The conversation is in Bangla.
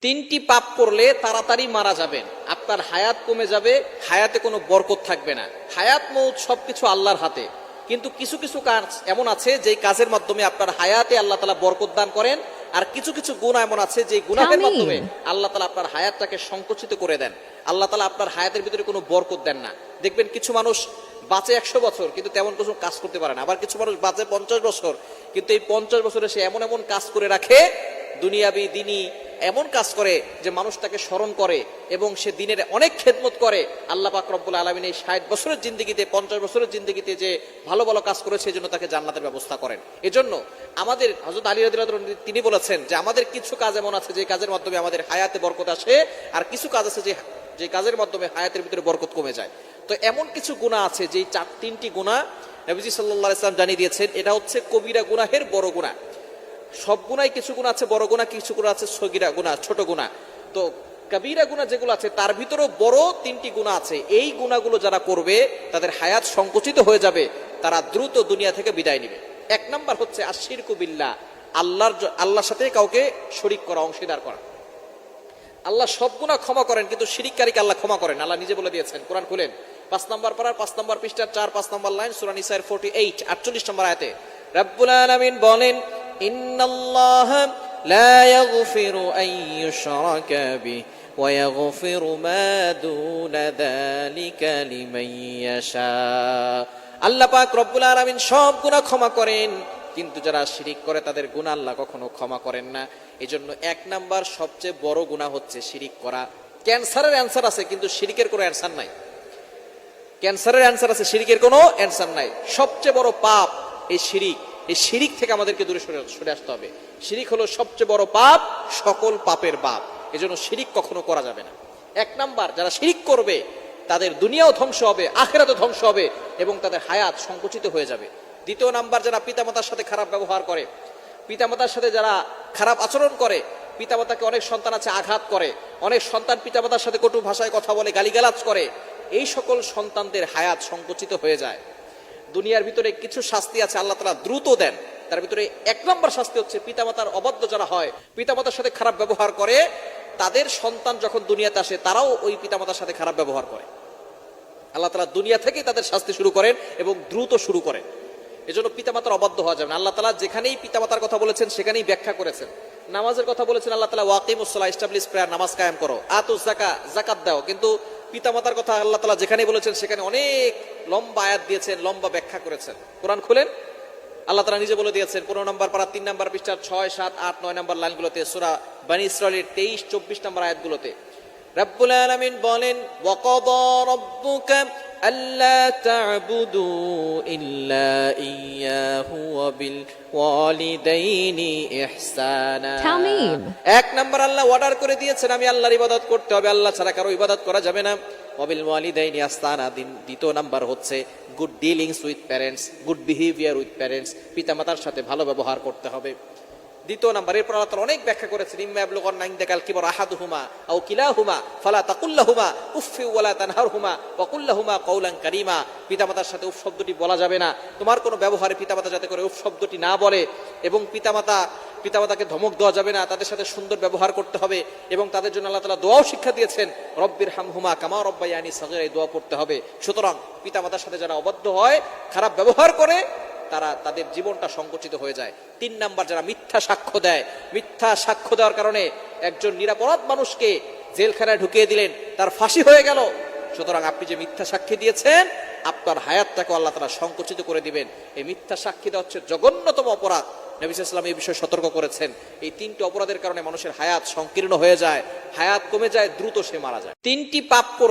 তিনটি পাপ করলে তাড়াতাড়ি মারা যাবেন, আপনার হায়াত কমে যাবে, হায়াতে কোনো বরকত থাকবে না। হায়াত মৌত সবকিছু আল্লাহর হাতে, কিন্তু কিছু কিছু কাজ এমন আছে যেই কাজের মাধ্যমে আপনার হায়াতে আল্লাহ তাআলা বরকত দান করেন, আর কিছু কিছু গুনাহ এমন আছে যে গুনাহের মাধ্যমে আল্লাহ তাআলা আপনার হায়াতটাকে সংকুচিত করে দেন। আল্লাহ তাআলা আপনার হায়াতের ভিতরে কোনো বরকত দেন না। দেখবেন কিছু মানুষ বাঁচে 100 বছর কিন্তু তেমন কিছু কাজ করতে পারে না, আবার কিছু মানুষ বাঁচে 50 বছর কিন্তু এই 50 বছরে সে এমন এমন কাজ করে রাখে, দুনিয়াবি দিনই এমন কাজ করে যে মানুষ তাকে স্মরণ করে এবং সে দিনের অনেক খেদমত করে। আল্লাহ পাক রব্বুল আলামিন এই 60 বছরের জিন্দেগিতে, 50 বছরের জিন্দেগিতে যে ভালো ভালো কাজ করেছে এই জন্য তাকে জান্নাতের ব্যবস্থা করেন। এজন্য আমাদের হযরত আলী রাদিয়াল্লাহু আনহু তিনি বলেছেন যে আমাদের কিছু কাজ এমন আছে যে কাজের মাধ্যমে আমাদের হায়াতে বরকত আসে, আর কিছু কাজ আছে যে কাজের মাধ্যমে হায়াতের ভিতরে বরকত কমে যায়। তো এমন কিছু গুনাহ আছে যে তিনটি গুনাহ নবীজি সাল্লাল্লাহু আলাইহি ওয়াসাল্লাম জানিয়ে দিয়েছেন, এটা হচ্ছে কবিরা গুনাহের বড় গুনাহ। সব গুনাই কিছু গুনাহ আছে বড় গুনাহ, কিছু গুনাহ আছে সগীরা গুনাহ, ছোট গুনাহ। তো কবিরা গুনাহ যেগুলো আছে তার ভিতরেও বড় তিনটি গুনাহ আছে। এই গুনাহগুলো যারা করবে তাদের হায়াত সংকুচিত হয়ে যাবে, তারা দ্রুত দুনিয়া থেকে বিদায় নেবে। এক নাম্বার হচ্ছে আশিরকু বিল্লাহ, আল্লাহর সাথে কাউকে শরীক করা, অংশীদার করা। আল্লাহ সব গুনাহ ক্ষমা করেন কিন্তু শিরিককারীকে আল্লাহ ক্ষমা করেন। আল্লাহ নিজে বলে দিয়েছেন, কোরআন খুলেন 5 নম্বর পারার 5 নম্বর পৃষ্ঠার 4-5 নম্বর লাইন, সূরা নিসার 48 48 নম্বর আয়াতে রব্বুল আলামিন বলেন, ইন্নাল্লাহা লা ইয়াগফিরু আন ইউশরাকা বিহি ওয়া ইয়াগফিরু মা দুনা যালিকা লিমান ইয়াশা। আল্লাহ পাক রব্বুল আলামিন সব গুনাহ ক্ষমা করেন, কিন্তু যারা শিরিক করে তাদের গুনাহ আল্লাহ কখনো ক্ষমা করেন না। এজন্য 1 নাম্বার সবচেয়ে বড় গুনাহ হচ্ছে শিরিক করা। ক্যান্সারের অ্যানসার আছে কিন্তু শিরিকের কোনো অ্যানসার নাই। ক্যান্সারের অ্যানসার আছে, শিরিকের কোনো অ্যানসার নাই। সবচেয়ে বড় পাপ এই শিরিক। এই শিরিক থেকে আমাদেরকে দূরে সরে আসতে হবে। শিরিক হলো সবচেয়ে বড় পাপ, সকল পাপের বাপ। এজন্য শিরিক কখনো করা যাবে না। 1 নাম্বার, যারা শিরিক করবে তাদের দুনিয়াও ধ্বংস হবে, আখিরাতও ধ্বংস হবে এবং তাদের হায়াত সংকুচিত হয়ে যাবে। 2 নাম্বার, যারা পিতামাতার সাথে খারাপ ব্যবহার করে, পিতামাতার সাথে যারা খারাপ আচরণ করে, পিতামাতাকে অনেক সন্তান আছে আঘাত করে, অনেক সন্তান পিতামাতার সাথে কটু ভাষায় কথা বলে, গালিগালাজ করে, এই সকল সন্তানদের হায়াত সংকুচিত হয়ে যায়। দুনিয়ার ভিতরে কিছু শাস্তি আছে আল্লাহ তাআলা দ্রুত দেন, তার ভিতরে 1 নম্বর শাস্তি হচ্ছে পিতামাতার অবাধ্য যারা হয়, পিতামাতার সাথে খারাপ ব্যবহার করে, তাদের সন্তান যখন দুনিয়াতে আসে তারাও ওই পিতামাতার সাথে খারাপ ব্যবহার করে। আল্লাহ তাআলা দুনিয়া থেকেই তাদের শাস্তি শুরু করেন এবং দ্রুত শুরু করেন। এজন্য পিতামাতার অবাধ্য হওয়া যাবে না। আল্লাহ তাআলা যেখানেই পিতামাতার কথা বলেছেন সেখানেই ব্যাখ্যা করেছেন। নামাজের কথা বলেছেন আল্লাহ তাআলা, ওয়াকিমুস সালাহ, এস্টাবলিশ প্রেয়ার, নামাজ কায়েম করো, আতুজ যাকাত, যাকাত দাও। কিন্তু পিতামাতার কথা আল্লাহ তাআলা যেখানে বলেছেন সেখানে অনেক লম্বা আয়াত দিয়েছেন, লম্বা ব্যাখ্যা করেছেন। কোরআন খুলেন, আল্লাহ তাআলা নিজে বলে দিয়েছেন 15 নম্বর পারা 3 নম্বর পৃষ্ঠার 6, 7, 8, 9 নম্বর লাইনগুলোতে, সূরা বনী ইসরাঈলের 23, 24 নম্বর আয়াতগুলোতে রব্বুল আলামিন বলেন, ওয়াকাদা রাব্বুকা আল্লা তা'বুদু ইল্লা ইয়্যাহু ওয়া বিল ওয়ালিদাইনি ইহসানা। 1 নম্বর আল্লাহ অর্ডার করে দিয়েছেন আমি আল্লাহর ইবাদত করতে হবে, আল্লাহ ছাড়া কারো ইবাদত করা যাবে না। ওয়া বিল ওয়ালিদাইনি ইহসানা। 2 নাম্বার হচ্ছে good dealings with parents, good behaviour with parents, পিতামাতার সাথে ভালো ব্যবহার করতে হবে। 2 নাম্বার, এরপর আল্লাহ তাআলা অনেক ব্যাখ্যা করেছেন, ইম্মা ইয়াবলুগান্না ইনদাকাল কিবার আহাদুহুমা আও কিলাহুমা ফালা তাকুল লাহুমা উফফি ওয়ালা তানহারহুমা ওয়া কুল লাহুমা কওলান কারীমা। পিতামাতার সাথে উফ শব্দটি বলা যাবে না, তোমার কোনো ব্যবহারে পিতামাতা যাতে করে উফ শব্দটি না বলে, এবং পিতামাতাকে ধমক দেওয়া যাবে না, তাদের সাথে সুন্দর ব্যবহার করতে হবে। এবং তাদের জন্য আল্লাহ তাআলা দোয়াও শিক্ষা দিয়েছেন, রব্বির হামহুমা কামা রব্বায়ানি সগীরা, এই দোয়া পড়তে হবে। সুতরাং পিতামাতার সাথে যারা অবাধ্য হয়, খারাপ ব্যবহার করে, তাদের জীবনটা সংকুচিত হয়ে যায়। 3 নাম্বার, যারা মিথ্যা সাক্ষ্য দেয়, মিথ্যা সাক্ষ্য দেওয়ার কারণে একজন নিরপরাধ মানুষকে জেলখানায় ঢুকিয়ে দিলেন, তার ফাঁসি হয়ে গেল। সুতরাং আপনি যে মিথ্যা সাক্ষী দিয়েছেন আপনার হায়াতটাকে আল্লাহ তাআলা সংকুচিত করে দিবেন। এই মিথ্যা সাক্ষী দেওয়া হচ্ছে জঘন্যতম অপরাধ। নবী সাল্লাল্লাহু আলাইহি ওয়াসাল্লাম এই বিষয়ে সতর্ক করেছেন। এই 3টি অপরাধের কারণে মানুষের হায়াত সংকীর্ণ হয়ে যায়, হায়াত কমে যায়, দ্রুত সে মারা যায়। 3টি পাপ করলে